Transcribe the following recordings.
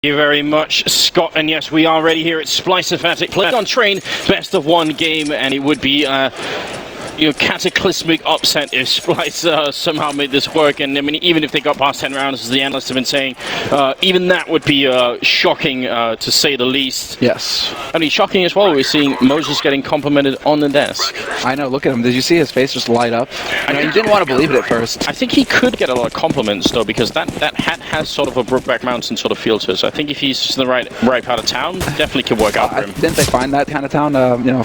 Thank you very much, Scott. And yes, we are ready here at Splyce and Fnatic. Played on Train, best of one game, and it would be cataclysmic upset if Splyce somehow made this work. And I mean, even if they got past 10 rounds, as the analysts have been saying, even that would be shocking to say the least. Yes. I mean, shocking as well. We're seeing Moses getting complimented on the desk. I know, look at him. Did you see his face just light up? I know, you didn't want to believe it at first. I think he could get a lot of compliments, though, because that hat has sort of a Brookback Mountain sort of feel to it. So I think if he's just in the right part of town, definitely could work out for him. Didn't they find that kind of town,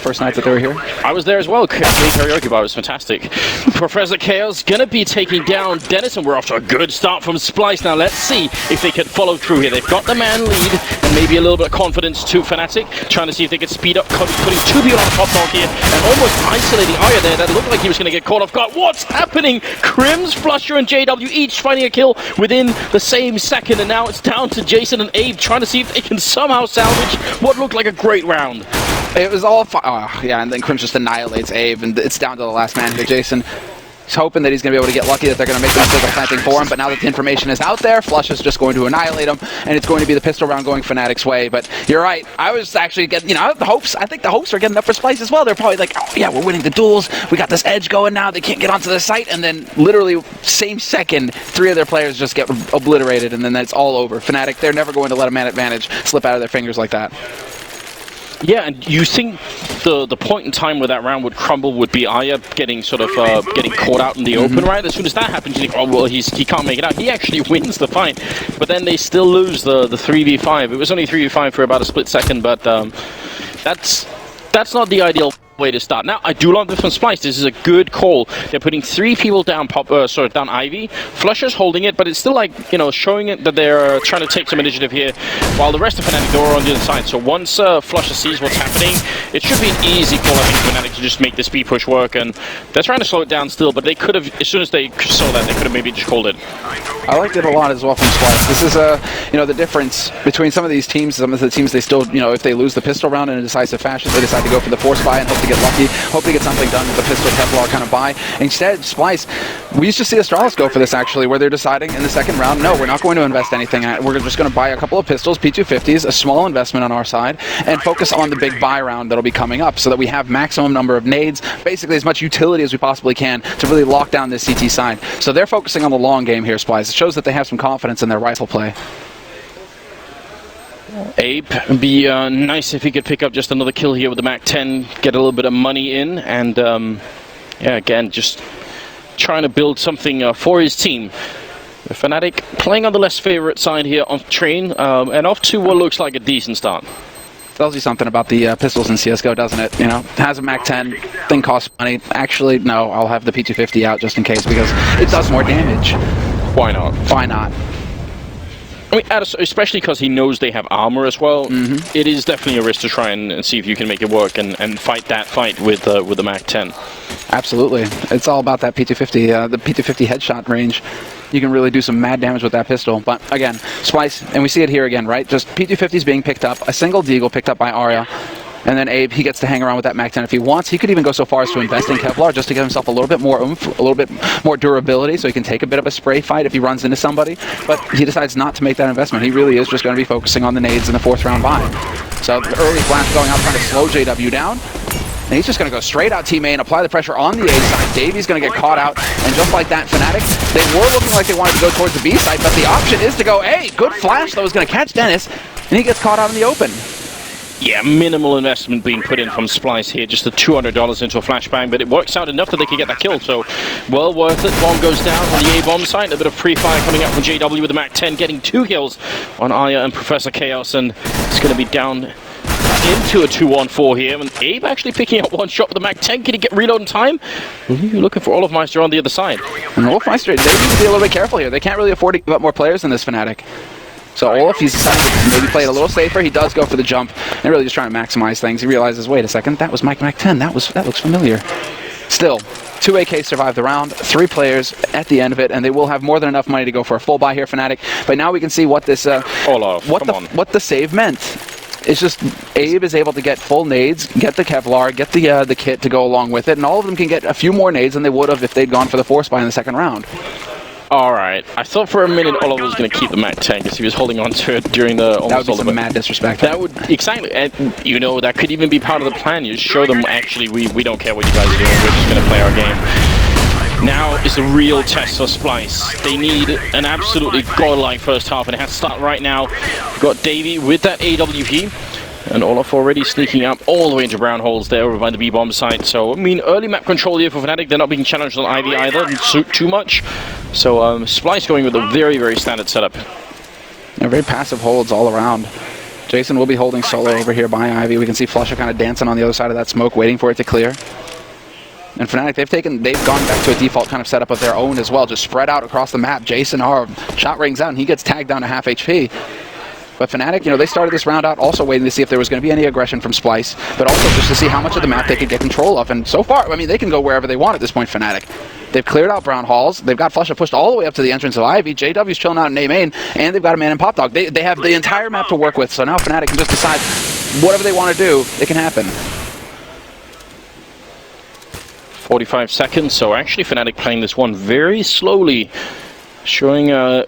first night that they were here? I was there as well. Karaoke bar was fantastic. Professor Chaos gonna be taking down Dennis, and we're off to a good start from Splyce. Now let's see if they can follow through here. They've got the man lead, and maybe a little bit of confidence to Fnatic, trying to see if they can speed up, putting 2 people on the top dog here, and almost isolating Arya there. That looked like he was gonna get caught off guard. What's happening? Crims, Flusher, and JW each finding a kill within the same second, and now it's down to Jason and Abe trying to see if they can somehow salvage what looked like a great round. It was all yeah, and then Crims just annihilates Abe, and it's down to the last man here. Jason, he's hoping that he's going to be able to get lucky, that they're going to make the mistake of planting for him, but now that the information is out there, Flush is just going to annihilate him, and it's going to be the pistol round going Fnatic's way. But you're right, I was actually getting, I think the hopes are getting up for Splyce as well. They're probably like, oh yeah, we're winning the duels, we got this edge going now, they can't get onto the site, and then literally same second, 3 of their players just get obliterated, and then it's all over. Fnatic, they're never going to let a man advantage slip out of their fingers like that. Yeah, and you think the point in time where that round would crumble would be Arya getting sort of getting caught out in the open, right? As soon as that happens, you think, oh well, he can't make it out. He actually wins the fight, but then they still lose the 3v5. It was only 3v5 for about a split second, but that's not the ideal way to start. Now, I do love this from Splyce. This is a good call. They're putting 3 people down down Ivy. Flusher's holding it, but it's still like, showing it that they're trying to take some initiative here, while the rest of Fnatic are on the other side. So once Flusher sees what's happening, it should be an easy call, I think, for Fnatic to just make this B push work, and they're trying to slow it down still, but they could have, as soon as they saw that, they could have maybe just called it. I liked it a lot as well from Splyce. This is, the difference between some of these teams. Some of the teams, they still, if they lose the pistol round in a decisive fashion, they decide to go for the force buy and hope to get lucky, hope to get something done with the pistol Kevlar kind of buy. Instead, Splyce, we used to see Astralis go for this actually, where they're deciding in the second round, no, we're not going to invest anything. We're just going to buy a couple of pistols, P250s, a small investment on our side, and focus on the big buy round that'll be coming up, so that we have maximum number of nades, basically as much utility as we possibly can to really lock down this CT side. So they're focusing on the long game here, Splyce. It shows that they have some confidence in their rifle play. Abe, it'd be nice if he could pick up just another kill here with the MAC-10, get a little bit of money in, and yeah, again, just trying to build something for his team. Fnatic playing on the less favorite side here on Train, and off to what looks like a decent start. Tells you something about the pistols in CSGO, doesn't it? Has a MAC-10, thing costs money. Actually, no, I'll have the P250 out just in case, because it does more damage. Why not? Why not? I mean, especially because he knows they have armor as well. It is definitely a risk to try and see if you can make it work and fight that fight with the MAC-10. Absolutely. It's all about that P250, the P250 headshot range. You can really do some mad damage with that pistol. But again, Splyce, and we see it here again, right? Just P250s being picked up, a single deagle picked up by Arya. And then Abe, he gets to hang around with that MAC-10 if he wants. He could even go so far as to invest in Kevlar just to give himself a little bit more oomph, a little bit more durability, so he can take a bit of a spray fight if he runs into somebody. But he decides not to make that investment. He really is just going to be focusing on the nades in the 4th round buy. So the early flash going out, trying to slow JW down. And he's just going to go straight out team A and apply the pressure on the A side. Davy's going to get caught out, and just like that, Fnatic, they were looking like they wanted to go towards the B side, but the option is to go A. Good flash, though, is going to catch Dennis, and he gets caught out in the open. Yeah, minimal investment being put in from Splyce here, just the $200 into a flashbang, but it works out enough that they can get that kill, so well worth it. Bomb goes down on the A-bomb site, a bit of pre-fire coming out from JW with the MAC-10, getting 2 kills on Arya and Professor Chaos, and it's going to be down into a 2-on-4 here, and Abe actually picking up 1 shot with the MAC-10. Can he get reload in time? You're looking for Olofmeister on the other side. And Olofmeister, they need to be a little bit careful here. They can't really afford to give up more players in this Fnatic. So Olaf, he's decided to maybe play it a little safer. He does go for the jump and really just trying to maximize things. He realizes, wait a second, that was Mike MAC-10. That looks familiar. Still, 2 AK survived the round, 3 players at the end of it, and they will have more than enough money to go for a full buy here, Fnatic. But now we can see what this, what the save meant. It's just Abe is able to get full nades, get the Kevlar, get the kit to go along with it, and all of them can get a few more nades than they would have if they'd gone for the force buy in the 2nd round. Alright, I thought for a minute Oliver was going to keep the Mac 10 because he was holding on to it during the almost That would be all some of it. mad disrespect. That would, exactly, and you know, that could even be part of the plan. You show them, actually, we don't care what you guys are doing, we're just going to play our game. Now is the real test for Splyce. They need an absolutely godlike first half, and it has to start right now. We've got Davey with that AWP. And Olaf already sneaking up all the way into brown holes there over by the B-bomb site. So, I mean, early map control here for Fnatic. They're not being challenged on Ivy either, too much. So, Splyce going with a very, very standard setup. Yeah, very passive holds all around. Jason will be holding solo over here by Ivy. We can see Flusha kind of dancing on the other side of that smoke, waiting for it to clear. And Fnatic, they've gone back to a default kind of setup of their own as well, just spread out across the map. Jason, our shot rings out, and he gets tagged down to half HP. But Fnatic, you know, they started this round out also waiting to see if there was going to be any aggression from Splyce, but also just to see how much of the map they could get control of. And so far, I mean, they can go wherever they want at this point, Fnatic. They've cleared out brown halls. They've got Flusha pushed all the way up to the entrance of Ivy. JW's chilling out in A main, and they've got a man in Pop Dog. They have the entire map to work with, so now Fnatic can just decide whatever they want to do, it can happen. 45 seconds, so actually Fnatic playing this one very slowly, showing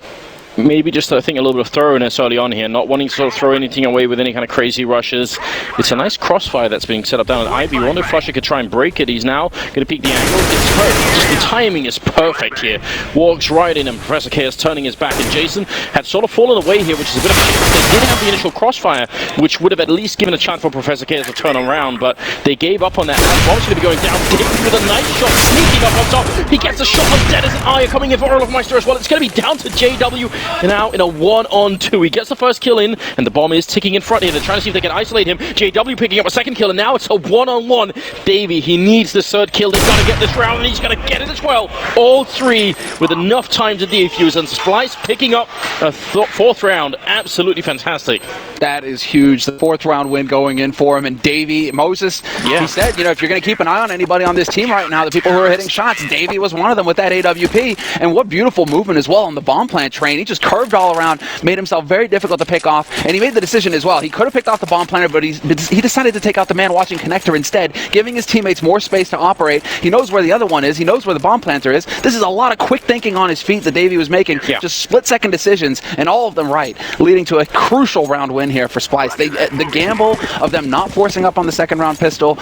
maybe just, I think, a little bit of thoroughness early on here, not wanting to sort of throw anything away with any kind of crazy rushes. It's a nice crossfire that's being set up down at Ivy. Wonder if Flusha could try and break it. He's now going to peek the angle. It's perfect. Just the timing is perfect here. Walks right in, and Professor Chaos turning his back. And Jason had sort of fallen away here, which is a bit of a shame. They did have the initial crossfire, which would have at least given a chance for Professor Chaos to turn around, but they gave up on that. Now Bomb's going to be going down. Davey with a nice shot, sneaking up on top. He gets a shot on Dennis, and Aya coming in for Olafmeister as well. It's going to be down to JW. And now in a 1-on-2. He gets the first kill in, and the bomb is ticking in front here. They're trying to see if they can isolate him. JW picking up a second kill, and now it's a 1-on-1. Davey, he needs the third kill. They've got to get this round, and he's going to get it as well. All three with enough time to defuse, and Splyce picking up a fourth round. Absolutely fantastic. That is huge. The fourth round win going in for him, and Davey, Moses, he said, you know, if you're going to keep an eye on anybody on this team right now, the people who are hitting shots, Davey was one of them with that AWP, and what beautiful movement as well on the bomb plant train. He just curved all around, made himself very difficult to pick off, and he made the decision as well. He could have picked off the bomb planter, but he decided to take out the man watching connector instead, giving his teammates more space to operate. He knows where the other one is. He knows where the bomb planter is. This is a lot of quick thinking on his feet that Davey was making, just split-second decisions, and all of them right, leading to a crucial round win here for Splyce. The gamble of them not forcing up on the second round pistol,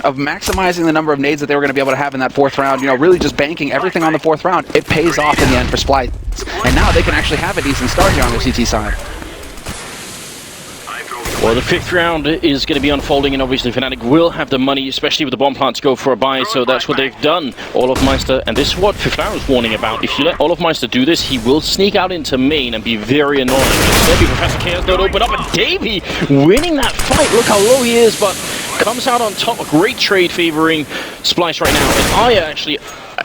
of maximizing the number of nades that they were going to be able to have in that fourth round, you know, really just banking everything on the fourth round, it pays off in the end for Splyce. And now they can actually have a decent start here on their CT side. Well, the fifth round is going to be unfolding, and obviously Fnatic will have the money, especially with the bomb plant, to go for a buy, so that's what they've done. Olafmeister, and this is what Fifth was warning about. If you let Olafmeister do this, he will sneak out into main and be very annoying. Maybe Professor Chaos don't open up, and Davey winning that fight. Look how low he is, but comes out on top. A great trade favoring Splyce right now, and Aya actually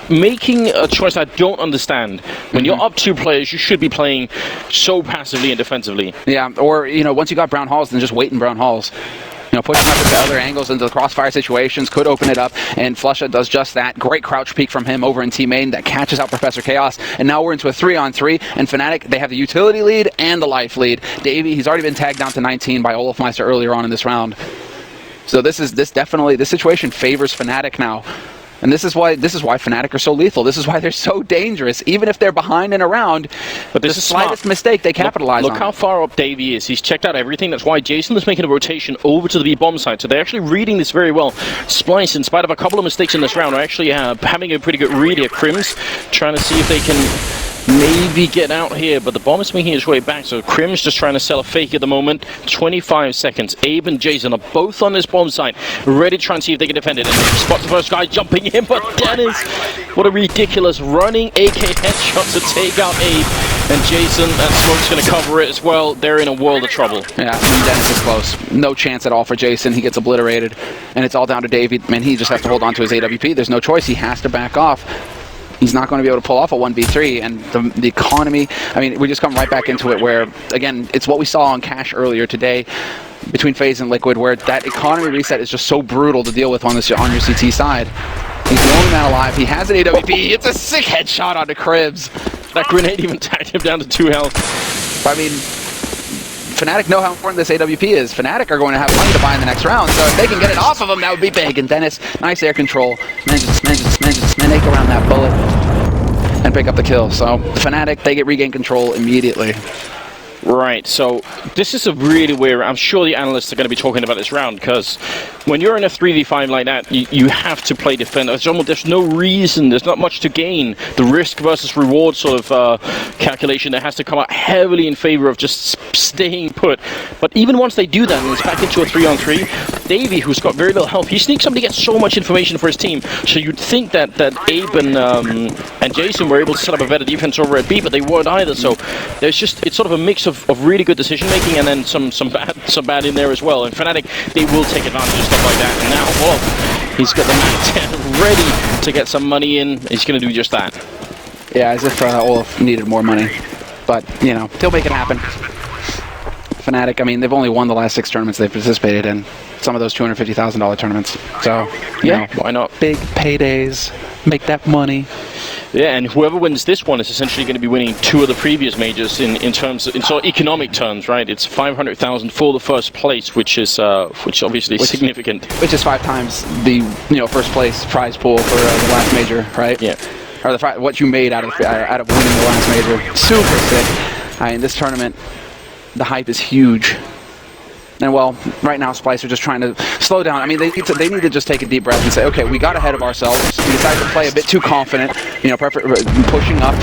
making a choice I don't understand. When you're up 2 players, you should be playing so passively and defensively. Yeah, or, you know, once you got brown halls, then just wait in brown halls. You know, pushing up into other angles into the crossfire situations could open it up, and Flusha does just that. Great crouch peek from him over in T-main that catches out Professor Chaos, and now we're into a 3-on-3, and Fnatic, they have the utility lead and the life lead. Davey, he's already been tagged down to 19 by Olafmeister earlier on in this round. So this situation favors Fnatic now. And this is why Fnatic are so lethal. This is why they're so dangerous. Even if they're behind and around, but this is the slightest mistake they capitalize on. Look how far up Davey is. He's checked out everything. That's why Jason is making a rotation over to the B-bomb side. So they're actually reading this very well. Splyce, in spite of a couple of mistakes in this round, are actually having a pretty good read here. Crims trying to see if they can maybe get out here, but the bomb is making its way back, so Crim's just trying to sell a fake at the moment. 25 seconds. Abe and Jason are both on this bomb site, ready to try and see if they can defend it. And spot the first guy jumping in, but Dennis, what a ridiculous running AK headshot to take out Abe. And Jason, that smoke's going to cover it as well. They're in a world of trouble. Yeah, Dennis is close. No chance at all for Jason. He gets obliterated, and it's all down to Davey. Man, he just has to hold on to his AWP. There's no choice. He has to back off. He's not going to be able to pull off a 1v3, and the economy, I mean, we just come right back into it where, again, it's what we saw on Cash earlier today between FaZe and Liquid, where that economy reset is just so brutal to deal with on your CT side. He's the only man alive. He has an AWP. It's a sick headshot onto Cribs. That grenade even tagged him down to 2 health. I mean, Fnatic know how important this AWP is. Fnatic are going to have money to buy in the next round, so if they can get it off of him, that would be big. And Dennis, nice air control. Manages to snake around that bullet. And and pick up the kill. So Fnatic, they regain control immediately. Right, so this is a really weird. I'm sure the analysts are going to be talking about this round, because when you're in a 3v5 like that, you have to play defender. There's no reason, there's not much to gain. The risk versus reward sort of calculation that has to come out heavily in favor of just staying put. But even once they do that and it's back into a 3-on-3, Davey, who's got very little health, he sneaks up to get so much information for his team. So you'd think that Abe and Jason were able to set up a better defense over at B, but they weren't either. So there's just, it's sort of a mix of really good decision making and then some bad in there as well. And Fnatic, they will take advantage of stuff like that. And now Olaf, he's got the man ready to get some money in. He's going to do just that. Yeah, as if Olaf needed more money. But, you know, he'll make it happen. Fnatic, I mean, they've only won the last 6 tournaments they've participated in. Some of those $250,000 tournaments. So, yeah, why not? Big paydays, make that money. Yeah, and whoever wins this one is essentially going to be winning 2 of the previous majors in terms of, in sort of economic terms, right? It's 500,000 for the first place, which obviously is significant. Which is 5 times the first place prize pool for the last major, right? Yeah. Or what you made out of winning the last major. Super sick. I mean, this tournament, the hype is huge. And well, right now Splyce are just trying to slow down. I mean, they need to just take a deep breath and say, okay, we got ahead of ourselves. We decided to play a bit too confident, pushing up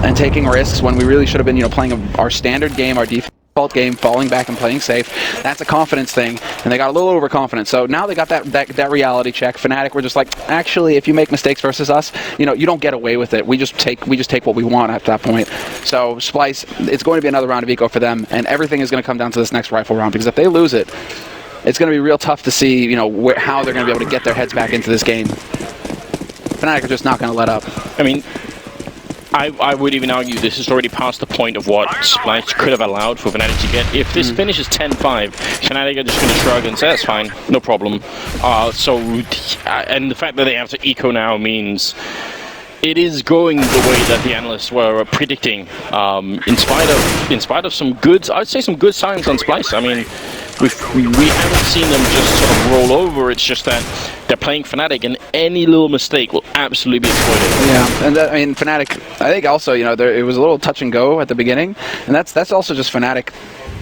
and taking risks when we really should have been, playing our standard game, our default game, falling back and playing safe. That's a confidence thing, and they got a little overconfident. So now they got that reality check. Fnatic were just like, actually, if you make mistakes versus us, you don't get away with it. We just take what we want at that point. So Splyce, it's going to be another round of eco for them, and everything is going to come down to this next rifle round, because if they lose it, it's going to be real tough to see, how they're going to be able to get their heads back into this game. Fnatic are just not going to let up. I mean, I would even argue this is already past the point of what Splyce could have allowed for Fnatic to get. If this finishes 10-5, Fnatic are just going to shrug and say, that's fine, no problem. And the fact that they have to eco now means it is going the way that the analysts were predicting. In spite of some good, I'd say some good signs on Splyce. I mean, we haven't seen them just sort of roll over. It's just that they're playing Fnatic, and any little mistake will absolutely be exploited. Yeah, and I mean, Fnatic, I think also, it was a little touch and go at the beginning, and that's also just Fnatic.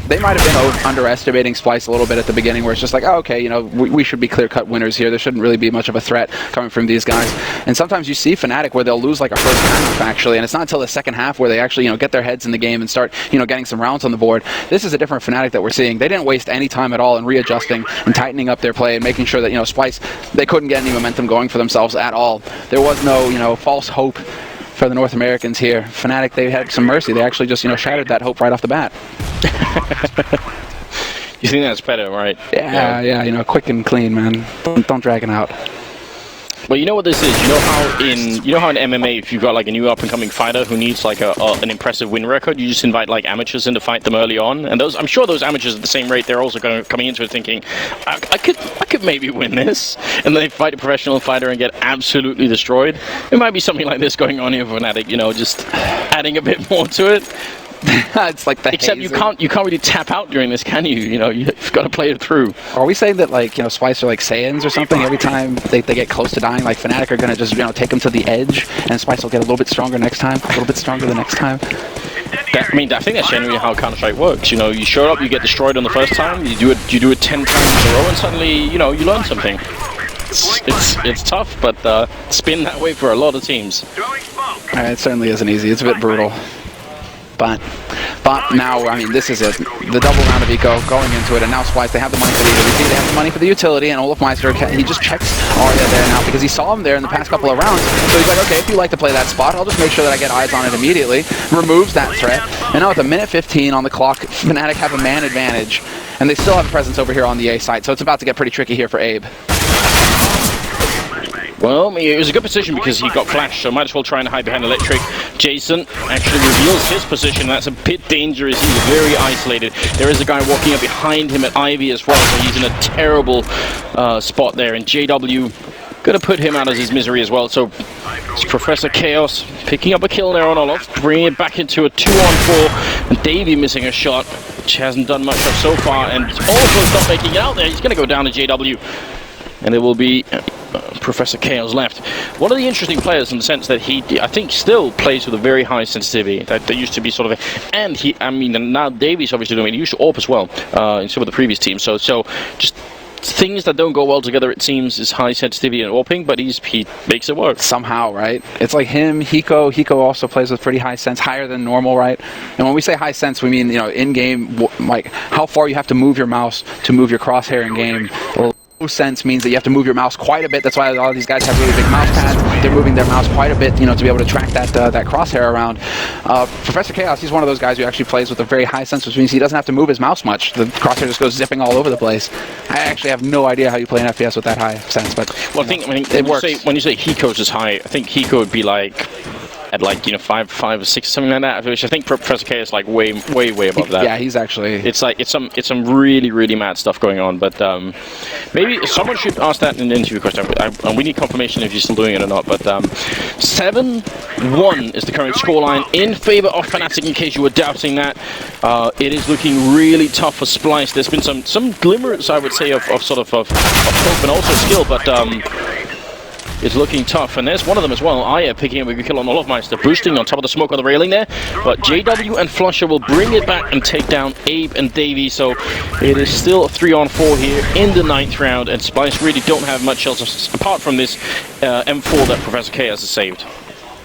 They might have been underestimating Splyce a little bit at the beginning, where it's just like, oh, okay, we should be clear-cut winners here. There shouldn't really be much of a threat coming from these guys. And sometimes you see Fnatic where they'll lose like a first half, actually, and it's not until the second half where they actually, get their heads in the game and start, getting some rounds on the board. This is a different Fnatic that we're seeing. They didn't waste any time at all in readjusting and tightening up their play and making sure that, Splyce, they couldn't get any momentum going for themselves at all. There was no, false hope for the North Americans here. Fnatic, they had some mercy. They actually just, shattered that hope right off the bat. You think that's better, right? Yeah, quick and clean, man. Don't drag it out. Well, you know what this is. You know how in MMA, if you've got like a new up-and-coming fighter who needs like an impressive win record, you just invite like amateurs in to fight them early on, and I'm sure those amateurs at the same rate, they're also coming into it thinking, I could maybe win this, and then they fight a professional fighter and get absolutely destroyed. It might be something like this going on here for Fnatic. just adding a bit more to it. It's like the Except hazing. you can't really tap out during this, can you? You've got to play it through. Are we saying that Splyce are like Saiyans or something? Every time they get close to dying, like Fnatic are gonna just take them to the edge, and Splyce will get a little bit stronger next time, a little bit stronger the next time. I think that's generally how Counter-Strike works. You show up, you get destroyed on the first time, you do it 10 times in a row, and suddenly you learn something. It's tough, but it's been that way for a lot of teams. It certainly isn't easy. It's a bit brutal. But now, I mean, this is it. The double round of eco going into it, and now Splyce, they have the money for the utility. They have the money for the utility, and Olaf Meister, he just checks Arya there now because he saw him there in the past couple of rounds. So he's like, okay, if you like to play that spot, I'll just make sure that I get eyes on it immediately. Removes that threat. And now with a minute 15 on the clock, Fnatic have a man advantage, and they still have a presence over here on the A side. So it's about to get pretty tricky here for Abe. Well, it was a good position because he got flashed, so might as well try and hide behind Electric. Jason actually reveals his position. That's a bit dangerous. He's very isolated. There is a guy walking up behind him at Ivy as well, so he's in a terrible spot there. And JW going to put him out of his misery as well. So it's Professor Chaos picking up a kill there on Olaf, bringing it back into a 2-on-4. And Davey missing a shot, which hasn't done much of so far. And also not making it out there. He's going to go down to JW. And it will be Professor Chaos left. One of the interesting players in the sense that he, I think, still plays with a very high sensitivity. That used to be sort of and now Davies obviously doing it. He used to AWP as well in some of the previous teams. So just things that don't go well together, it seems, is high sensitivity and AWPing, but he makes it work somehow, right? It's like him, Hiko. Hiko also plays with pretty high sense, higher than normal, right? And when we say high sense, we mean, in game, like how far you have to move your mouse to move your crosshair in game. Low sense means that you have to move your mouse quite a bit. That's why a lot of these guys have really big mouse pads. They're moving their mouse quite a bit, to be able to track that crosshair around. Professor Chaos, he's one of those guys who actually plays with a very high sense, which means he doesn't have to move his mouse much. The crosshair just goes zipping all over the place. I actually have no idea how you play an FPS with that high sense, but well, it works. When you say Hiko's is high, I think Hiko would be like at 5 or 6 something like that, which I think Professor K is like way above that. Yeah, he's actually, it's some really mad stuff going on, but maybe someone should ask that in an interview question. We need confirmation if you're still doing it or not, but 7-1 is the current scoreline in favor of Fnatic, in case you were doubting that. It is looking really tough for Splyce. There's been some glimmers, I would say, of hope and also skill, but it's looking tough, and there's one of them as well. Aya picking up a good kill on Olofmeister, boosting on top of the smoke on the railing there, but JW and Flusher will bring it back and take down Abe and Davey, so it is still a 3-on-4 here in the 9th round, and Splyce really don't have much else apart from this M4 that Professor Chaos has saved.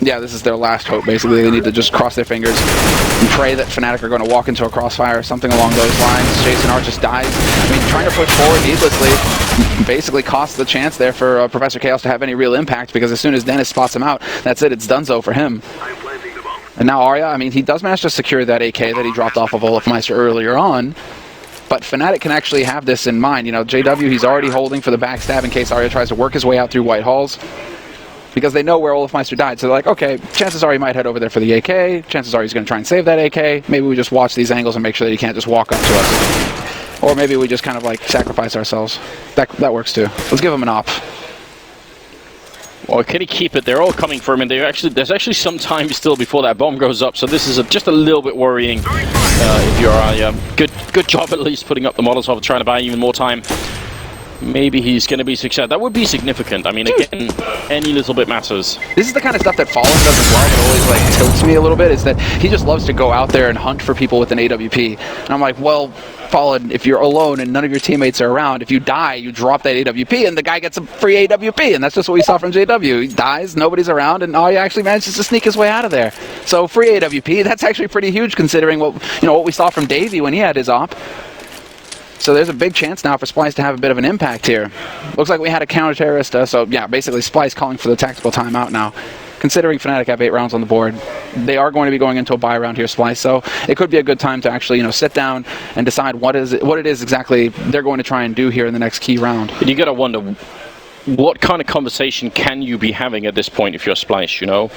Yeah, this is their last hope, basically. They need to just cross their fingers and pray that Fnatic are going to walk into a crossfire or something along those lines. Jason Art just dies. Trying to push forward needlessly basically costs the chance there for Professor Chaos to have any real impact, because as soon as Dennis spots him out, that's it, it's donezo for him. And now Arya, he does manage to secure that AK that he dropped off of Olofmeister earlier on, but Fnatic can actually have this in mind. JW, he's already holding for the backstab in case Arya tries to work his way out through White Halls, because they know where Olofmeister died. So they're like, okay, chances are he might head over there for the AK. Chances are he's going to try and save that AK. Maybe we just watch these angles and make sure that he can't just walk up to us. Or maybe we just kind of sacrifice ourselves. That works too. Let's give him an op. Or can he keep it? They're all coming for him, and there's actually some time still before that bomb goes up. So this is just a little bit worrying. If you're good job at least putting up the Molotov, trying to buy even more time. Maybe he's going to be successful. That would be significant. Again, any little bit matters. This is the kind of stuff that Fallen does as well that always tilts me a little bit, is that he just loves to go out there and hunt for people with an AWP. And I'm like, well, Fallen, if you're alone and none of your teammates are around, if you die, you drop that AWP and the guy gets a free AWP, and that's just what we saw from JW. He dies, nobody's around, and he actually manages to sneak his way out of there. So free AWP, that's actually pretty huge considering what we saw from Davey when he had his op. So there's a big chance now for Splyce to have a bit of an impact here. Looks like we had a counter-terrorist, so yeah, basically Splyce calling for the tactical timeout now. Considering Fnatic have 8 rounds on the board, they are going to be going into a buy round here, Splyce, so it could be a good time to actually, sit down and decide what it is exactly they're going to try and do here in the next key round. And you got to wonder, what kind of conversation can you be having at this point if you're Splyce,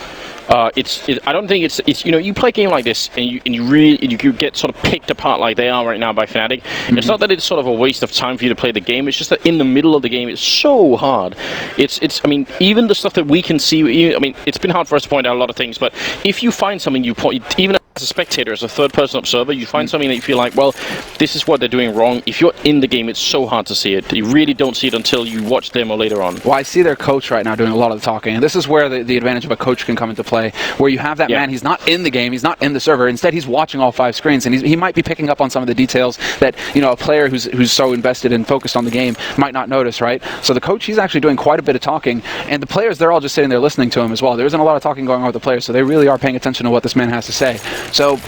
I don't think it's you play a game like this and you get sort of picked apart like they are right now by Fnatic. It's not that it's sort of a waste of time for you to play the game, it's just that in the middle of the game it's so hard. Even the stuff that we can see, it's been hard for us to point out a lot of things, but if you find something even as a spectator, as a third-person observer, you find something that you feel like, well, this is what they're doing wrong. If you're in the game, it's so hard to see it. You really don't see it until you watch demo later on. Well, I see their coach right now doing a lot of the talking, and this is where the advantage of a coach can come into play, where you have that man, he's not in the game, he's not in the server, instead he's watching all 5 screens, and he might be picking up on some of the details that, a player who's so invested and focused on the game might not notice, right? So the coach, he's actually doing quite a bit of talking, and the players, they're all just sitting there listening to him as well. There isn't a lot of talking going on with the players, so they really are paying attention to what this man has to say. So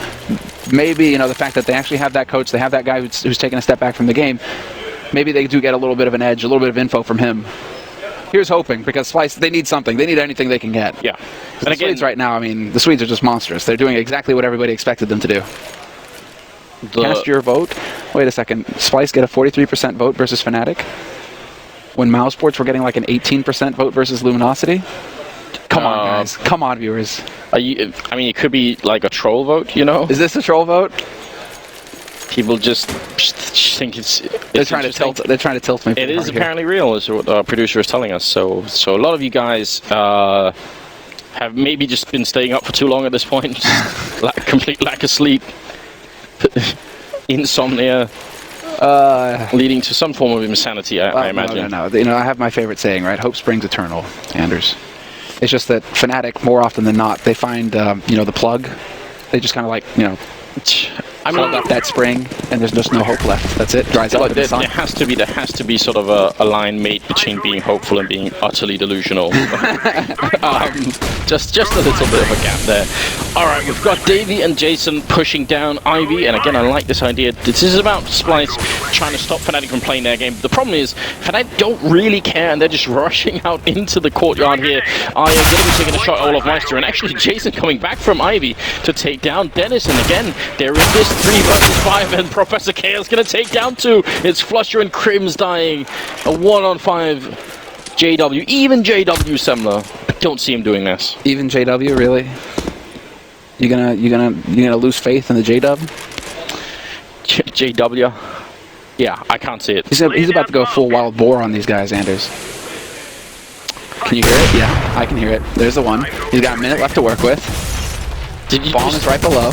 maybe, the fact that they actually have that coach, they have that guy who's taken a step back from the game, maybe they do get a little bit of an edge, a little bit of info from him. Here's hoping, because Splyce, they need something. They need anything they can get. Yeah. And the Swedes right now, the Swedes are just monstrous. They're doing exactly what everybody expected them to do. Cast your vote. Wait a second. Splyce get a 43% vote versus Fnatic, when Mousesports were getting like an 18% vote versus Luminosity. Come on, guys. Come on, viewers. It could be like a troll vote, Is this a troll vote? People just think they're trying to tilt. They're trying to tilt me. It is apparently real, is what our producer is telling us. So a lot of you guys have maybe just been staying up for too long at this point. Complete lack of sleep, insomnia. leading to some form of insanity, I imagine. No. You know, I have my favorite saying, right? Hope springs eternal, Anders. It's just that Fnatic, more often than not, they find, you know, the plug. They just kind of like, you know, plug up that spring, and there's just no hope left. That's it. Dries up. There has to be sort of a line made between being hopeful and being utterly delusional. Just a little bit of a gap there. All right, we've got Davey and Jason pushing down Ivy, and again, I like this idea. This is about Splyce trying to stop Fnatic from playing their game. The problem is, Fnatic don't really care, and they're just rushing out into the courtyard here. Aya going to be taking a shot at Olofmeister, and actually Jason coming back from Ivy to take down Dennis, and again, they're in this 3 versus 5, and Professor Chaos going to take down 2. It's Flusher and Crims dying. A 1-on-5 JW. Even JW Semler. I don't see him doing this. Even JW, really? You gonna lose faith in the JW? JW. Yeah, I can't see it. He's about to go full wild boar on these guys, Anders. Can you hear it? Yeah, I can hear it. There's the one. He's got a minute left to work with. Bomb is right below.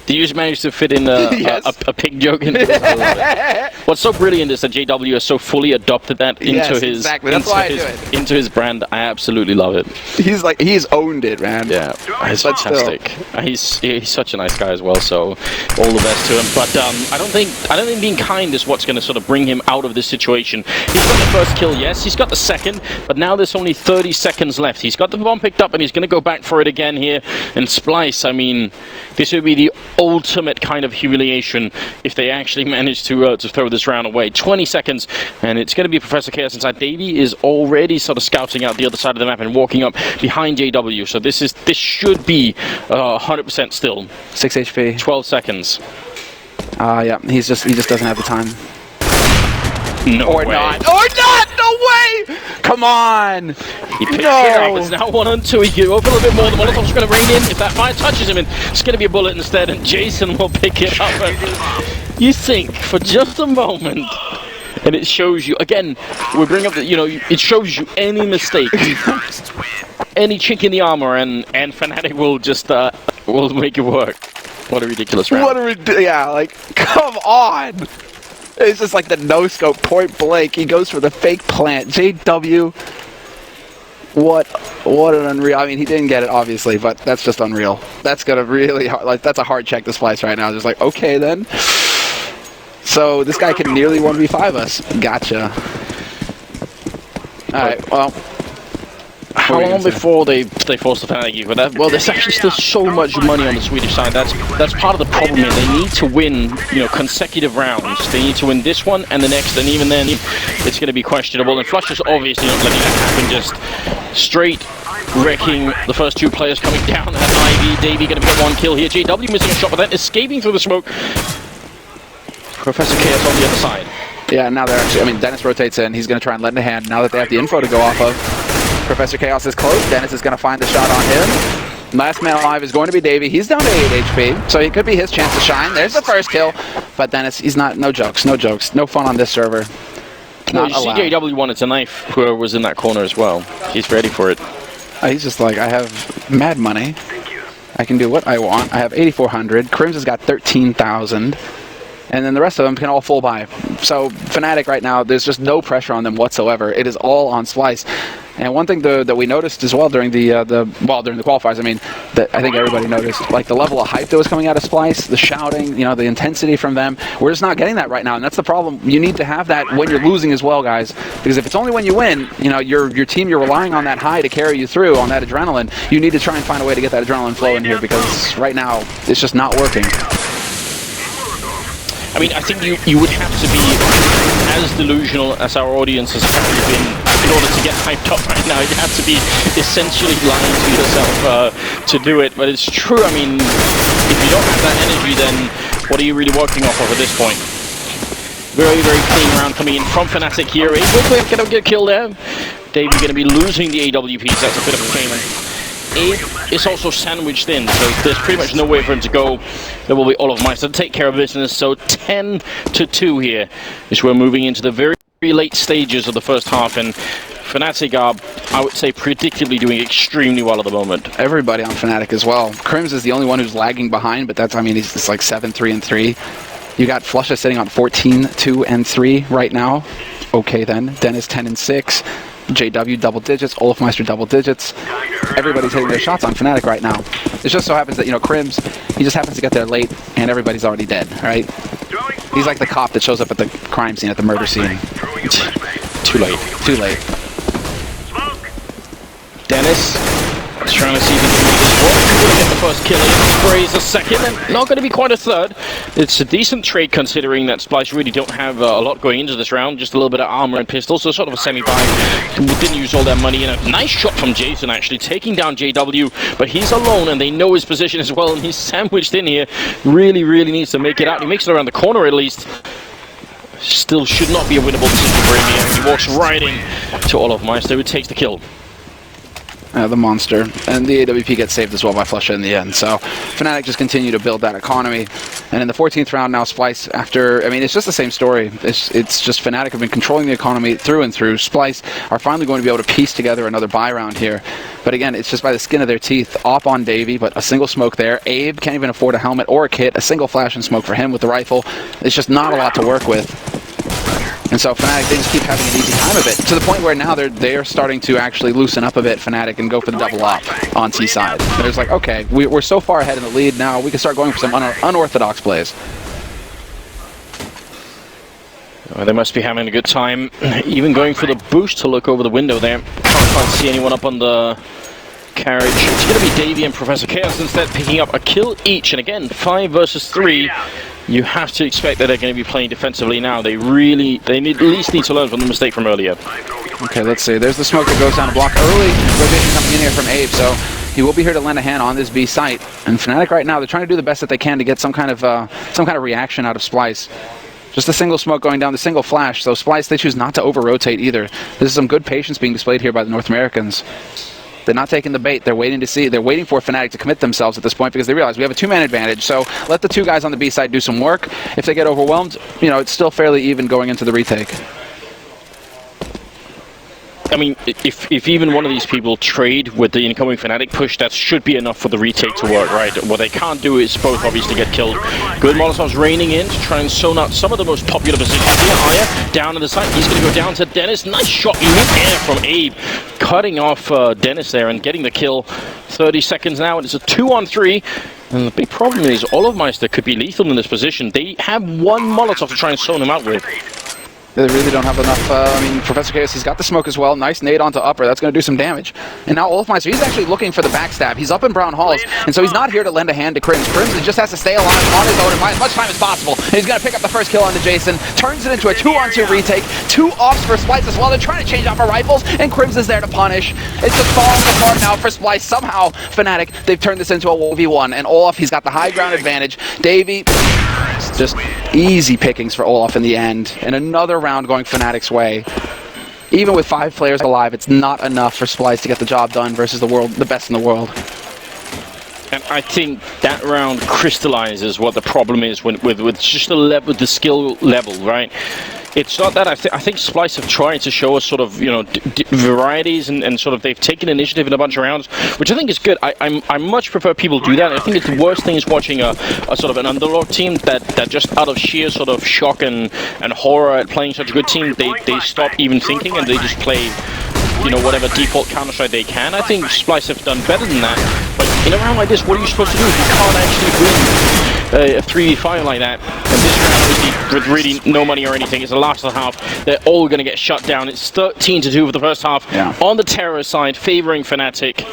Did you just manage to fit in a pig joke into this? I love it. What's so brilliant is that JW has so fully adopted that into his brand. I absolutely love it. He's owned it, man. Yeah, he's fantastic. He's such a nice guy as well. So all the best to him. But I don't think being kind is what's going to sort of bring him out of this situation. He's got the first kill, yes. He's got the second, but now there's only 30 seconds left. He's got the bomb picked up, and he's going to go back for it again here. And Splyce, I mean, this would be the ultimate kind of humiliation if they actually manage to throw this round away. 20 seconds, and it's going to be Professor Chaos inside. Davey is already sort of scouting out the other side of the map and walking up behind JW. So this should be 100% still. 6 HP. 12 seconds. Yeah, he just doesn't have the time. No way. Or not. No way! Come on! He picked it up. It's now 1-on-2. He can go up a little bit more. The Molotov's going to rain in. If that fire touches him, it's going to be a bullet instead, and Jason will pick it up. And you think for just a moment, and it shows you again. We bring up that it shows you any mistake, any chink in the armor, and Fnatic will just will make it work. What a ridiculous round. Like, come on! It's just like the no-scope, point blank. He goes for the fake plant. JW, what an unreal. I mean, he didn't get it, obviously, but that's just unreal. That's gonna really hard, like, that's a hard check to Splyce right now. Just like, okay, then. So this guy can nearly 1v5 us. Gotcha. All right, well. How long before they force the Fnatic for that? Well, there's actually still so much money on the Swedish side. That's part of the problem here. They need to win, consecutive rounds. They need to win this one and the next, and even then, it's going to be questionable. And Flusher's obviously not letting that happen. Just straight wrecking the first 2 players coming down. And Ivy, Davey going to get 1 kill here. JW missing a shot, but then escaping through the smoke. Professor Chaos on the other side. Yeah, now they're actually. I mean, Dennis rotates in. He's going to try and lend a hand now that they have the info to go off of. Professor Chaos is close. Dennis is going to find the shot on him. Last man alive is going to be Davey. He's down to 8 HP, so it could be his chance to shine. There's the first kill. But Dennis, he's not. No jokes. No fun on this server. No, you see JW wanted to knife whoever was in that corner as well. He's ready for it. He's just like, I have mad money. I can do what I want. I have 8,400. Crims has got 13,000. And then the rest of them can all full buy. So Fnatic right now, there's just no pressure on them whatsoever. It is all on Splyce. And one thing that we noticed as well during the qualifiers, I mean, that I think everybody noticed, like the level of hype that was coming out of Splyce, the shouting, the intensity from them. We're just not getting that right now, and that's the problem. You need to have that when you're losing as well, guys. Because if it's only when you win, your team, you're relying on that high to carry you through, on that adrenaline. You need to try and find a way to get that adrenaline flow in here, because right now it's just not working. I mean, I think you would have to be as delusional as our audience has probably been in order to get hyped up right now. You have to be essentially lying to yourself to do it. But it's true. I mean, if you don't have that energy, then what are you really working off of at this point? Very, very clean round coming in from Fnatic here. Quickly going to get killed there. Davey going to be losing the AWPs. That's a bit of a shame. Abe is also sandwiched in, so there's pretty much no way for him to go. There will be Olofmeister to take care of business. So 10-2 here as we're moving into the very late stages of the first half, and Fnatic are, I would say, predictably doing extremely well at the moment. Everybody on Fnatic as well. Crims is the only one who's lagging behind, but that's, I mean, he's like 7-3-3. You got Flusha sitting on 14, 2, and 3 right now. Okay then. Dennis 10 and 6. JW double digits. Olafmeister double digits. Everybody's hitting their shots on Fnatic right now. It just so happens that, you know, Crims, he just happens to get there late, and everybody's already dead, right? He's like the cop that shows up at the crime scene, at the murder scene. Too late. Too late. Dennis is trying to see if he can do this work. He's going to get the first kill in. Sprays a second, and not going to be quite a third. It's a decent trade considering that Splyce really don't have a lot going into this round. Just a little bit of armor and pistols, so sort of a semi-buy. Didn't use all their money. And a nice shot from Jason, actually, taking down JW. But he's alone, and they know his position as well, and he's sandwiched in here. Really, really needs to make it out. He makes it around the corner, at least. Still should not be a winnable decision for him here. He walks right in to Olafmeister, who takes the kill. The monster. And the AWP gets saved as well by Flusha in the end. So Fnatic just continue to build that economy. And in the 14th round now, Splyce, after, I mean, it's just the same story. It's just Fnatic have been controlling the economy through and through. Splyce are finally going to be able to piece together another buy round here. But again, it's just by the skin of their teeth. Op on Davey, but a single smoke there. Abe can't even afford a helmet or a kit. A single flash and smoke for him with the rifle. It's just not a lot to work with. And so Fnatic, they just keep having an easy time of it, to the point where now they're starting to actually loosen up a bit, Fnatic, and go for the double op on T side. There's like, okay, we're so far ahead in the lead now, we can start going for some unorthodox plays. Well, they must be having a good time, even going for the boost to look over the window there. Can't see anyone up on the carriage. It's going to be Davey and Professor Chaos instead, picking up a kill each, and again, 5 versus 3. You have to expect that they're going to be playing defensively now. They at least need to learn from the mistake from earlier. Okay, let's see. There's the smoke that goes down a block early. Rotation coming in here from Abe, so he will be here to lend a hand on this B site. And Fnatic right now, they're trying to do the best that they can to get some kind of reaction out of Splyce. Just a single smoke going down, the single flash. So Splyce, they choose not to over-rotate either. This is some good patience being displayed here by the North Americans. They're not taking the bait. They're waiting to see. They're waiting for Fnatic to commit themselves at this point because they realize we have a 2-man advantage. So let the 2 guys on the B side do some work. If they get overwhelmed, you know, it's still fairly even going into the retake. I mean, if even one of these people trade with the incoming Fnatic push, that should be enough for the retake to work, right? What they can't do is both obviously get killed. Good Molotovs raining in to try and zone out some of the most popular positions here. Aya down on the side. He's going to go down to Dennis. Nice shot in mid-air from Abe, cutting off Dennis there and getting the kill. 30 seconds now, and it's a 2-on-3. And the big problem is Olafmeister could be lethal in this position. They have one Molotov to try and zone him out with. They really don't have enough. I mean, Professor Chaos, he's got the smoke as well. Nice nade onto upper. That's going to do some damage. And now Olafmeister, he's actually looking for the backstab. He's up in Brown Halls, and so he's not here to lend a hand to Crims. Crims just has to stay alive on his own and buy as much time as possible. And he's going to pick up the first kill onto Jason. Turns it into a 2-on-2 retake. 2 offs for Splyce as well. They're trying to change out for rifles, and Crims is there to punish. It's just falling apart now for Splyce. Somehow, Fnatic, they've turned this into a 1v1. And Olaf, he's got the high ground advantage. Davey, just easy pickings for Olaf in the end. And another round going Fnatic's way. Even with 5 players alive, it's not enough for Splyce to get the job done versus the best in the world. And I think that round crystallizes what the problem is with just the skill level, right? It's not that I think Splyce have tried to show us sort of, you know, varieties and sort of they've taken initiative in a bunch of rounds, which I think is good. I much prefer people do that. I think it's the worst thing is watching a sort of an underdog team that just out of sheer sort of shock and horror at playing such a good team, they stop even thinking and they just play, you know, whatever default Counter-Strike they can. I think Splyce have done better than that. But in a round like this, what are you supposed to do if you can't actually win a 3v5 like that? And this round, obviously, with really no money or anything, it's the last of the half. They're all going to get shut down. It's 13-2 for the first half on the terror side, favoring Fnatic.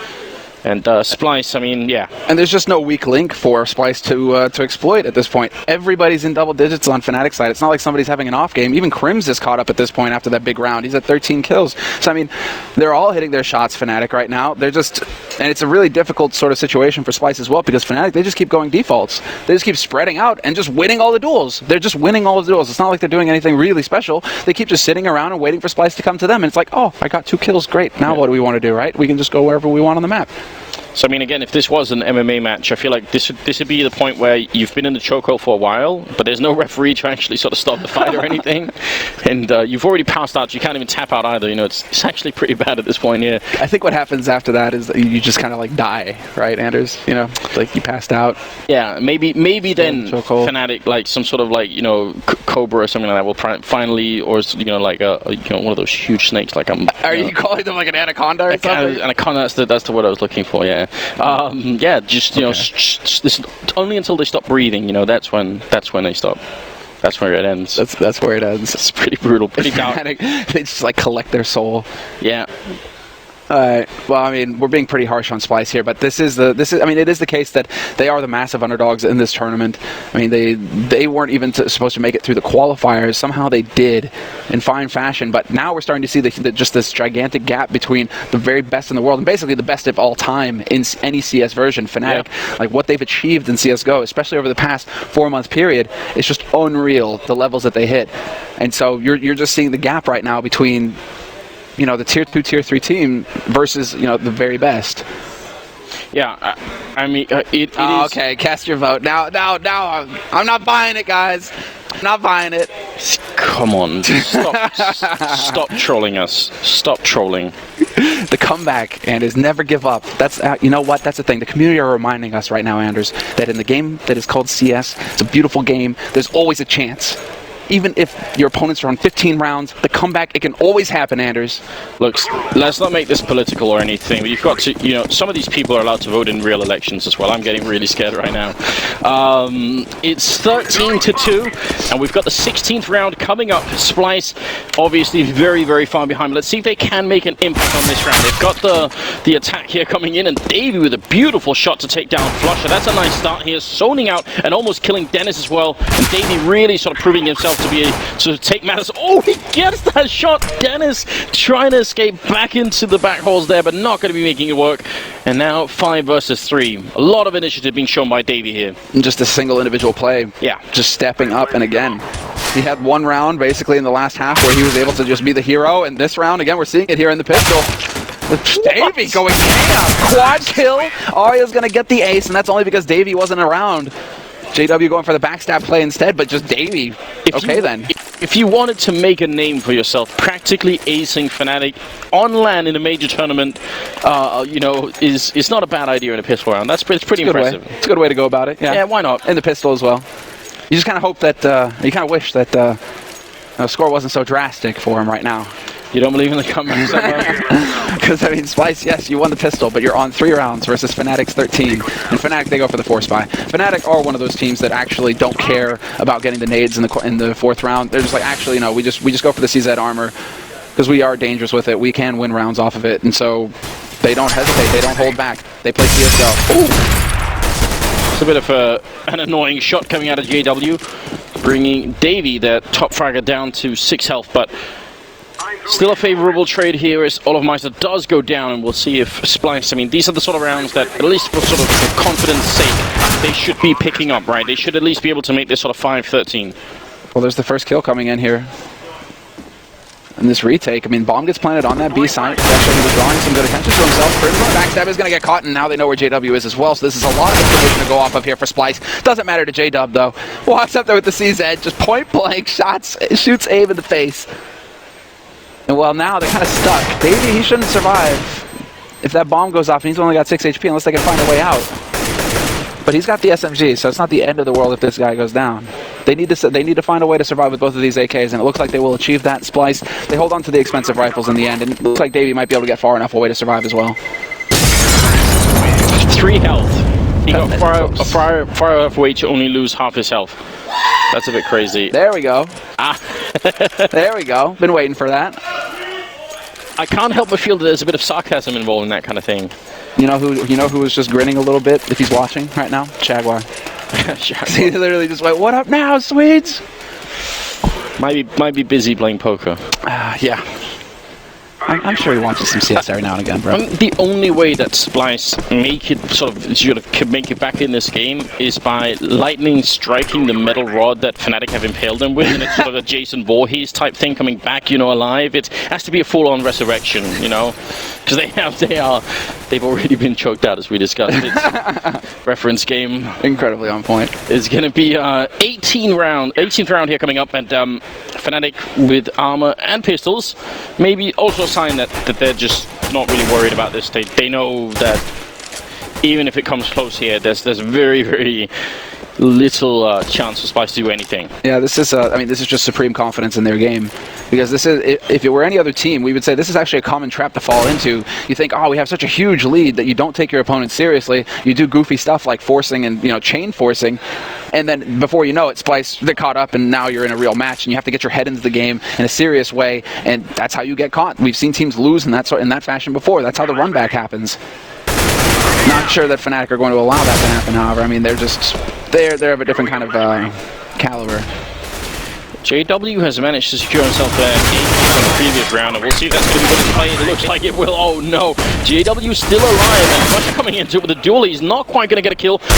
And Splyce, I mean, yeah. And there's just no weak link for Splyce to exploit at this point. Everybody's in double digits on Fnatic's side. It's not like somebody's having an off game. Even Crims is caught up at this point after that big round. He's at 13 kills. So, I mean, they're all hitting their shots, Fnatic, right now. They're just... And it's a really difficult sort of situation for Splyce as well because Fnatic, they just keep going defaults. They just keep spreading out and just winning all the duels. They're just winning all the duels. It's not like they're doing anything really special. They keep just sitting around and waiting for Splyce to come to them. And it's like, oh, I got 2 kills. Great. Now what do we want to do, right? We can just go wherever we want on the map. So I mean, again, if this was an MMA match, I feel like this would be the point where you've been in the chokehold for a while, but there's no referee to actually sort of stop the fight or anything, and you've already passed out. So you can't even tap out either. You know, it's actually pretty bad at this point here. I think what happens after that is that you just kind of like die, right, Anders? You know, like you passed out. Yeah, maybe then Fnatic, like some sort of like, you know, cobra or something like that will finally, or you know, like one of those huge snakes. Like Are you calling them like an anaconda or something? Anaconda. That's the word I was looking for. Yeah. Yeah, just you know, this, only until they stop breathing. You know, that's when they stop. That's where it ends. That's where it ends. It's pretty brutal, pretty dark. They just like collect their soul. Yeah. Well, I mean, we're being pretty harsh on Splyce here, but I mean, it is the case that they are the massive underdogs in this tournament. I mean, they weren't even supposed to make it through the qualifiers. Somehow they did in fine fashion, but now we're starting to see just this gigantic gap between the very best in the world and basically the best of all time in any CS version. Fnatic, like what they've achieved in CSGO, especially over the past 4-month period, it's just unreal, the levels that they hit. And so you're just seeing the gap right now between, you know, the tier 2, tier 3 team versus, you know, the very best. Yeah, I mean, it is... Okay, cast your vote. Now, I'm not buying it, guys. I'm not buying it. Come on, stop trolling us. Stop trolling. The comeback, Anders, never give up. That's you know what? That's the thing. The community are reminding us right now, Anders, that in the game that is called CS, it's a beautiful game. There's always a chance. Even if your opponents are on 15 rounds, the comeback, it can always happen, Anders. Look, let's not make this political or anything, but you've got to, you know, some of these people are allowed to vote in real elections as well. I'm getting really scared right now. It's 13-2, and we've got the 16th round coming up. Splyce, obviously very, very far behind. But let's see if they can make an impact on this round. They've got the attack here coming in, and Davey with a beautiful shot to take down Flusher. That's a nice start here, zoning out and almost killing Dennis as well. And Davey really sort of proving himself to take matters. Oh, he gets that shot. Dennis trying to escape back into the back holes there, but not going to be making it work. And now 5 versus 3. A lot of initiative being shown by Davey here. And just a single individual play. Yeah. Just stepping up, and again, he had one round basically in the last half where he was able to just be the hero, and this round, again, we're seeing it here in the pistol. Davey going ham. Quad kill. Arya's going to get the ace, and that's only because Davey wasn't around. JW going for the backstab play instead, but just Davey. If you wanted to make a name for yourself, practically acing Fnatic on LAN in a major tournament, you know, is not a bad idea in a pistol round. It's pretty impressive. It's a good way to go about it. Yeah, why not? In the pistol as well. You just kind of hope that, you kind of wish that the score wasn't so drastic for him right now. You don't believe in the comeback so much? Because, I mean, Splyce, yes, you won the pistol, but you're on 3 rounds versus Fnatic's 13. And Fnatic, they go for the 4-spy. Fnatic are one of those teams that actually don't care about getting the nades in the 4th round. They're just like, actually, no, we just go for the CZ armor because we are dangerous with it. We can win rounds off of it. And so they don't hesitate. They don't hold back. They play CSGO. Ooh. It's a bit of an annoying shot coming out of JW, bringing Davey, the top fragger, down to 6 health, but still a favorable trade here as Olofmeister does go down, and we'll see if Splyce, I mean, these are the sort of rounds that, at least for sort of confidence sake, they should be picking up, right? They should at least be able to make this sort of 5-13. Well, there's the first kill coming in here. And this retake, I mean, bomb gets planted on that B site. Actually, he was drawing some good attention to himself. Backstab is going to get caught, and now they know where JW is as well, so this is a lot of information to go off of here for Splyce. Doesn't matter to JW, though. Walks up there with the CZ, just point-blank shots, shoots Abe in the face. And well, now they're kind of stuck. Davey, he shouldn't survive if that bomb goes off, and he's only got 6 HP unless they can find a way out. But he's got the SMG, so it's not the end of the world if this guy goes down. They need to find a way to survive with both of these AKs, and it looks like they will achieve that. Splyce, they hold on to the expensive rifles in the end, and it looks like Davey might be able to get far enough away to survive as well. 3 health. He got far enough away to only lose half his health. That's a bit crazy. There we go. There we go. Been waiting for that. I can't help but feel that there's a bit of sarcasm involved in that kind of thing. You know who is just grinning a little bit if he's watching right now? Jaguar. He literally just went, "What up now, Swedes?" Might be busy playing poker. Yeah. I'm sure he watches some CS every now and again, bro. The only way that Splyce can make it back in this game is by lightning striking the metal rod that Fnatic have impaled him with, and it's sort of a Jason Voorhees type thing coming back, alive. It has to be a full-on resurrection, because they've already been choked out, as we discussed. It's reference game. Incredibly on point. It's going to be 18th round here coming up, and Fnatic with armor and pistols. Maybe also a sign that they're just not really worried about this. They know that even if it comes close here, there's very, very little chance for Splyce to do anything. Yeah, this is just supreme confidence in their game, because this is, if it were any other team, we would say this is actually a common trap to fall into. You think, oh, we have such a huge lead that you don't take your opponent seriously. You do goofy stuff like forcing and chain forcing, and then before you know it, Splyce, they're caught up, and now you're in a real match, and you have to get your head into the game in a serious way, and that's how you get caught. We've seen teams lose in that fashion before. That's how the run back happens. Not sure that Fnatic are going to allow that to happen, however. I mean, they're of a different kind of caliber. JW has managed to secure himself there from the previous round, and we'll see if that's going to be good play. It looks like it will. Oh no, JW still alive, and Crusher coming into it with a duel. He's not quite going to get a kill. He's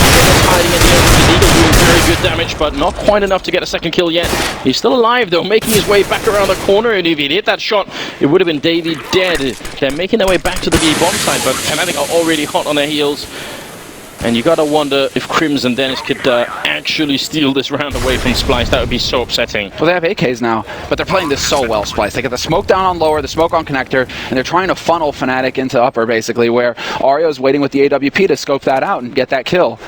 hiding in the open. Eagle doing very good damage, but not quite enough to get a second kill yet. He's still alive though, making his way back around the corner, and if he'd hit that shot, it would have been Davey dead. They're making their way back to the B bomb side, but Fnatic are already hot on their heels. And you gotta wonder if Crims and Dennis could actually steal this round away from Splyce. That would be so upsetting. Well, they have AKs now, but they're playing this so well, Splyce. They get the smoke down on lower, the smoke on connector, and they're trying to funnel Fnatic into upper, basically, where Ario's waiting with the AWP to scope that out and get that kill.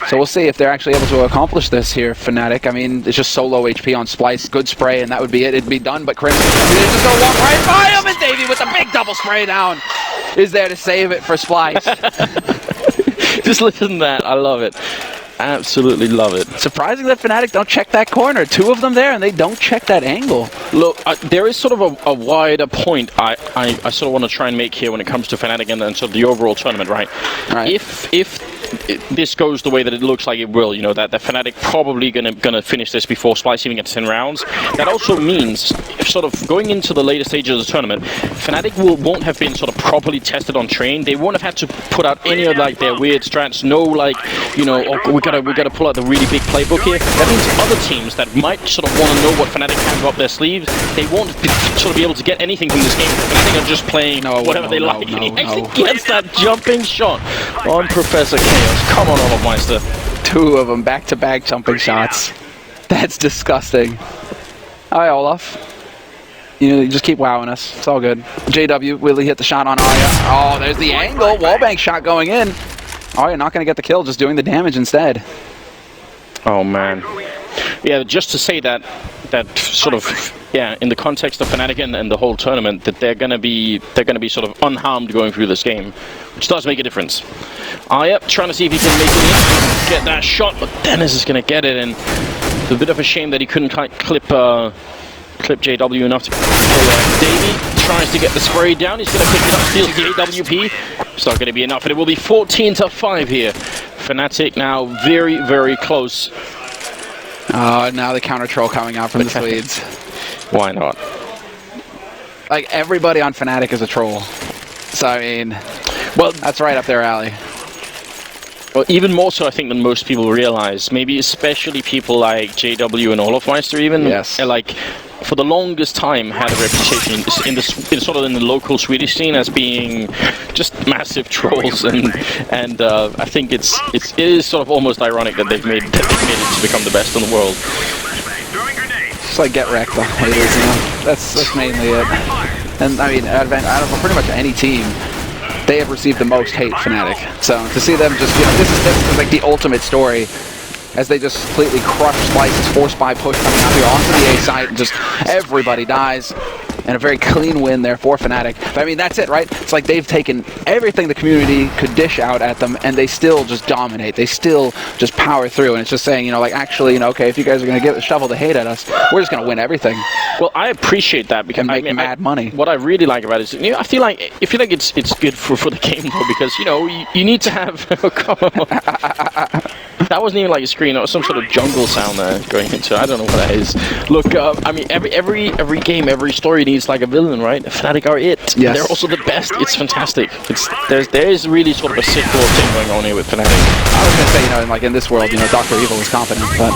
So we'll see if they're actually able to accomplish this here, Fnatic. I mean, it's just so low HP on Splyce. Good spray, and that would be it. It'd be done, but Crims, they're just gonna walk right by him, and Davey with a big double spray down is there to save it for Splyce. Just listen to that. I love it. Absolutely love it. Surprising that Fnatic don't check that corner. Two of them there, and they don't check that angle. Look, there is sort of a wider point I sort of want to try and make here when it comes to Fnatic and sort of the overall tournament, right? If this goes the way that it looks like it will, that Fnatic probably gonna finish this before Splyce even gets 10 rounds. That also means, sort of going into the later stages of the tournament, Fnatic won't have been sort of properly tested on train. They won't have had to put out any of like their weird strats. No, like oh, we gotta pull out the really big playbook here. That means other teams that might sort of want to know what Fnatic have up their sleeves, they won't sort of be able to get anything from this game. Fnatic are just playing whatever they like. And he actually gets that jumping shot on Professor Chaos. Come on, Olofmeister. Two of them back-to-back jumping shots. That's disgusting. All right, Olaf. You just keep wowing us. It's all good. JW, will he hit the shot on Arya? Oh, there's the angle. Wallbang shot going in. Arya not going to get the kill, just doing the damage instead. Oh, man. Yeah, just to say that sort of, in the context of Fnatic and the whole tournament, that they're gonna be sort of unharmed going through this game, which does make a difference. Arya trying to see if he can make it in, get that shot, but Dennis is gonna get it, and it's a bit of a shame that he couldn't clip JW enough to kill Davey. Tries to get the spray down. He's gonna pick it up, steals the AWP. It's not gonna be enough, and it will be 14-5 here. Fnatic now very, very close. Now the counter troll coming out from the Swedes. Why not? Like, everybody on Fnatic is a troll. So, I mean, well, that's right up their alley. Well, even more so, I think, than most people realize. Maybe especially people like JW and Olofmeister even. Yes. Like, for the longest time, had a reputation in the local Swedish scene as being just massive trolls, and I think it is sort of almost ironic that they've made it to become the best in the world. Just like get wrecked, the haters, That's mainly it. And I mean, out of pretty much any team, they have received the most hate, Fnatic. So to see them just, this is like the ultimate story, as they just completely crush Splyce's force buy push coming out here onto the A site, and just everybody dies. And a very clean win there for Fnatic. But I mean, that's it, right? It's like they've taken everything the community could dish out at them, and they still just dominate. They still just power through. And it's just saying, like, actually, okay, if you guys are going to shovel the hate at us, we're just going to win everything. Well, I appreciate that because And make mad money. What I really like about it is, I feel like it's good for the game though, because you need to have. That wasn't even like a screen; that was some sort of jungle sound there going into. I don't know what that is. Look, I mean, every game, every story needs like a villain, right? Fnatic are it. Yes. They're also the best. It's fantastic. There's really sort of a sick little thing going on here with Fnatic. I was gonna say, like in this world, Dr. Evil is competent, but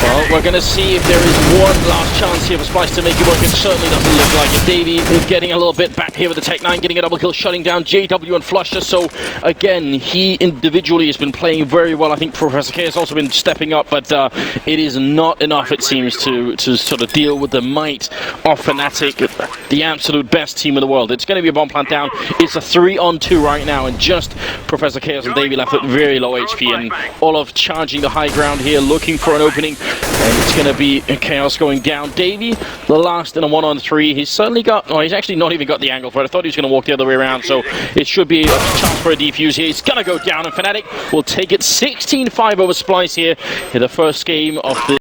well, we're going to see if there is one last chance here for Splyce to make it work. It certainly doesn't look like it. Davey is getting a little bit back here with the Tech-9, getting a double kill, shutting down JW and Flusher. So, again, he individually has been playing very well. I think Professor K has also been stepping up, but it is not enough, it seems, to sort of deal with the might of Fnatic, the absolute best team in the world. It's going to be a bomb plant down. It's a 3-on-2 right now, and just Professor Chaos and Davey left at very low HP, and Olaf charging the high ground here, looking for an opening. And it's going to be Chaos going down. Davey, the last in a 1-on-3. He's certainly got... Oh, he's actually not even got the angle for it. I thought he was going to walk the other way around, so it should be a chance for a defuse here. He's going to go down, and Fnatic will take it 16-5 over Splyce here in the first game of the...